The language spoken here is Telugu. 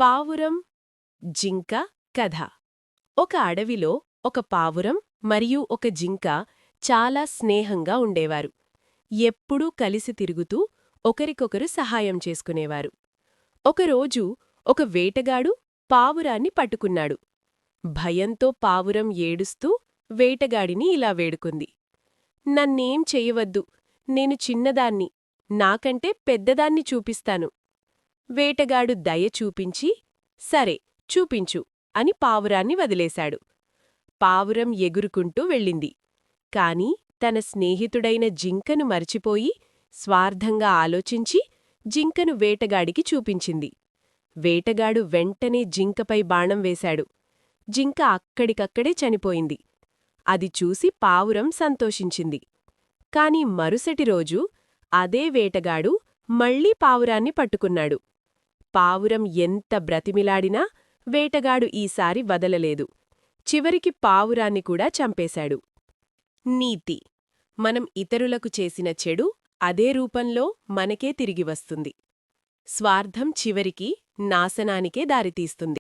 పావురం, జింక కథ. ఒక అడవిలో ఒక పావురం మరియు ఒక జింక చాలా స్నేహంగా ఉండేవారు. ఎప్పుడూ కలిసి తిరుగుతూ ఒకరికొకరు సహాయం చేసుకునేవారు. ఒకరోజు ఒక వేటగాడు పావురాన్ని పట్టుకున్నాడు. భయంతో పావురం ఏడుస్తూ వేటగాడిని ఇలా వేడుకుంది. నన్నేం చెయ్యవద్దు, నేను చిన్నదాన్ని, నాకంటే పెద్దదాన్ని చూపిస్తాను. వేటగాడు దయ చూపించి, సరే చూపించు అని పావురాన్ని వదిలేశాడు. పావురం ఎగురుకుంటూ వెళ్ళింది. కాని తన స్నేహితుడైన జింకను మరిచిపోయి స్వార్థంగా ఆలోచించి జింకను వేటగాడికి చూపించింది. వేటగాడు వెంటనే జింకపై బాణం వేశాడు. జింక అక్కడికక్కడే చనిపోయింది. అది చూసి పావురం సంతోషించింది. కాని మరుసటి రోజు అదే వేటగాడు మళ్లీ పావురాన్ని పట్టుకున్నాడు. పావురం ఎంత బ్రతిమిలాడినా వేటగాడు ఈసారి వదలలేదు. చివరికి పావురాన్ని కూడా చంపేశాడు. నీతి: మనం ఇతరులకు చేసిన చెడు అదే రూపంలో మనకే తిరిగి వస్తుంది. స్వార్థం చివరికి నాశనానికే దారితీస్తుంది.